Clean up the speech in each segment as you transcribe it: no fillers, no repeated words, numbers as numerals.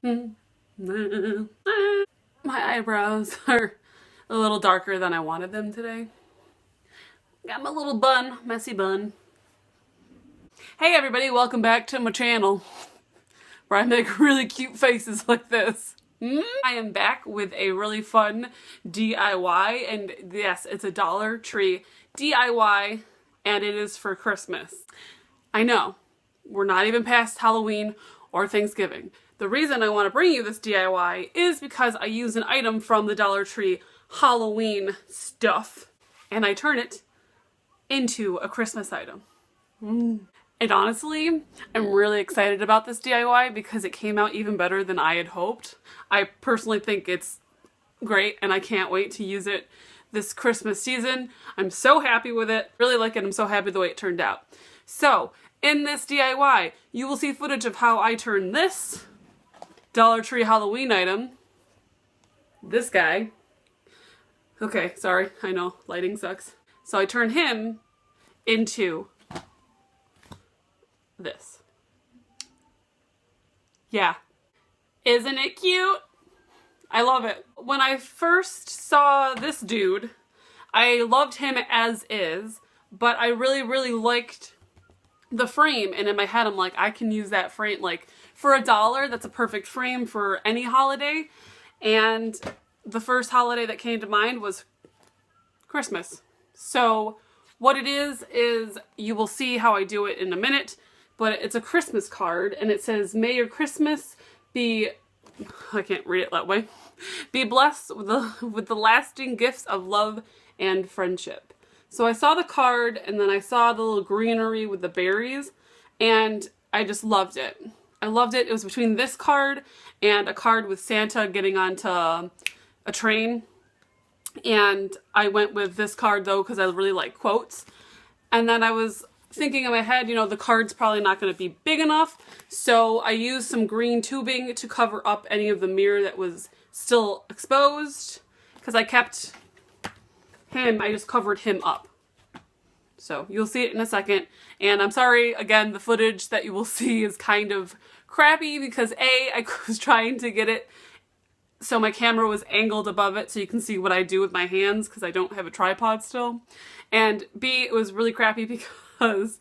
My eyebrows are a little darker than I wanted them today. Got my little bun, messy bun. Hey everybody, welcome back to my channel where I make really cute faces like this. I am back with a really fun DIY, and yes, it's a Dollar Tree DIY, and it is for Christmas. I know, we're not even past Halloween or Thanksgiving. The reason I want to bring you this DIY is because I use an item from the Dollar Tree Halloween stuff, and I turn it into a Christmas item. And honestly, I'm really excited about this DIY because it came out even better than I had hoped. I personally think it's great and I can't wait to use it this Christmas season. I'm so happy with it. Really like it. I'm so happy the way it turned out. So, in this DIY, you will see footage of how I turn this Dollar Tree Halloween item, this guy, okay, sorry, I know, lighting sucks. So I turn him into this. Yeah. Isn't it cute? I love it. When I first saw this dude, I loved him as is, but I really liked the frame, and in my head I'm like, I can use that frame, like, for $1, that's a perfect frame for any holiday. And the first holiday that came to mind was Christmas. So what it is you will see how I do it in a minute, but it's a Christmas card, and it says, "May your Christmas be," I can't read it that way, "be blessed with the lasting gifts of love and friendship." So I saw the card, and then I saw the little greenery with the berries, and I just loved it. I loved it. It was between this card and a card with Santa getting onto a train. And I went with this card though because I really like quotes. And then I was thinking in my head, you know, the card's probably not going to be big enough. So I used some green tubing to cover up any of the mirror that was still exposed. Because I kept him, I just covered him up. So you'll see it in a second. And I'm sorry, again, the footage that you will see is kind of crappy because A, I was trying to get it so my camera was angled above it so you can see what I do with my hands because I don't have a tripod still. And B, it was really crappy because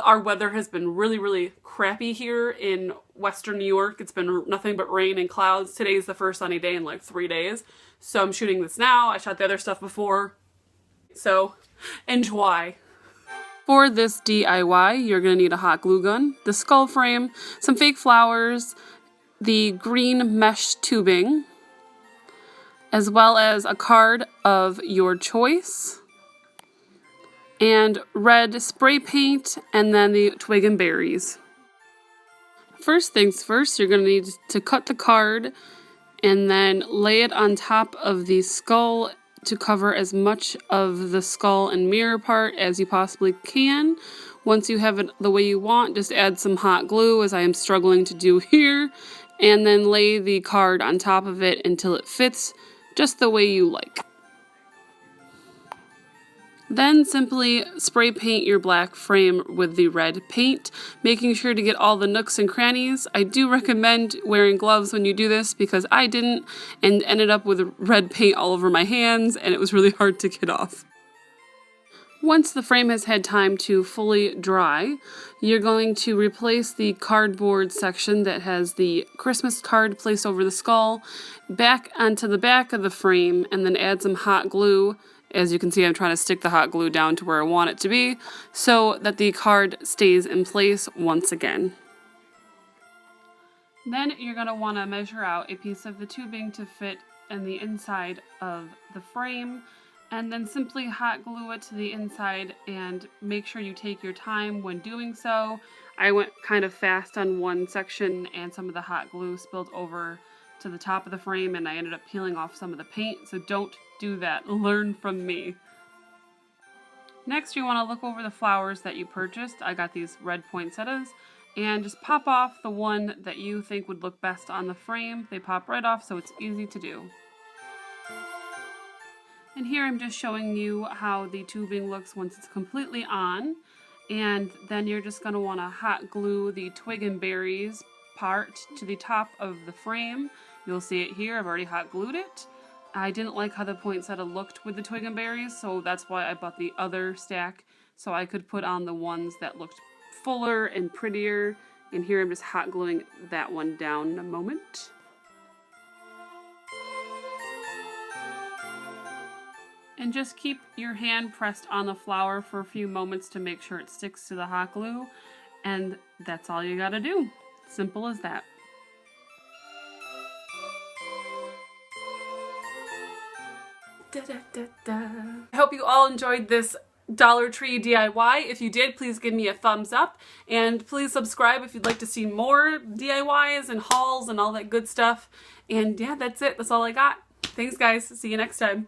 our weather has been really crappy here in Western New York. It's been nothing but rain and clouds. Today's the first sunny day in like 3 days. So I'm shooting this now. I shot the other stuff before. So enjoy. For this DIY, you're going to need a hot glue gun, the skull frame, some fake flowers, the green mesh tubing, as well as a card of your choice, and red spray paint, and then the Twigs Berries. First things first, you're going to need to cut the card and then lay it on top of the skull to cover as much of the skull and mirror part as you possibly can. Once you have it the way you want, just add some hot glue, as I am struggling to do here, and then lay the card on top of it until it fits just the way you like. Then simply spray paint your black frame with the red paint, making sure to get all the nooks and crannies. I do recommend wearing gloves when you do this because I didn't and ended up with red paint all over my hands, and it was really hard to get off. Once the frame has had time to fully dry, you're going to replace the cardboard section that has the Christmas card placed over the skull back onto the back of the frame, and then add some hot glue. As you can see, I'm trying to stick the hot glue down to where I want it to be so that the card stays in place once again. Then you're going to want to measure out a piece of the tubing to fit in the inside of the frame, and then simply hot glue it to the inside, and make sure you take your time when doing so. I went kind of fast on one section and some of the hot glue spilled over to the top of the frame and I ended up peeling off some of the paint, so don't do that. Learn from me. Next, you want to look over the flowers that you purchased. I got these red poinsettias, and just pop off the one that you think would look best on the frame. They pop right off, so it's easy to do. And here I'm just showing you how the tubing looks once it's completely on. And then you're just going to want to hot glue the Twigs Berries part to the top of the frame. You'll see it here. I've already hot glued it. I didn't like how the poinsettia looked with the twig and berries, so that's why I bought the other stack, so I could put on the ones that looked fuller and prettier. And here I'm just hot gluing that one down in a moment. And just keep your hand pressed on the flower for a few moments to make sure it sticks to the hot glue. And that's all you gotta do. Simple as that. Da, da, da, da. I hope you all enjoyed this Dollar Tree DIY. If you did, please give me a thumbs up, and please subscribe if you'd like to see more DIYs and hauls and all that good stuff. And yeah, that's it. That's all I got. Thanks guys. See you next time.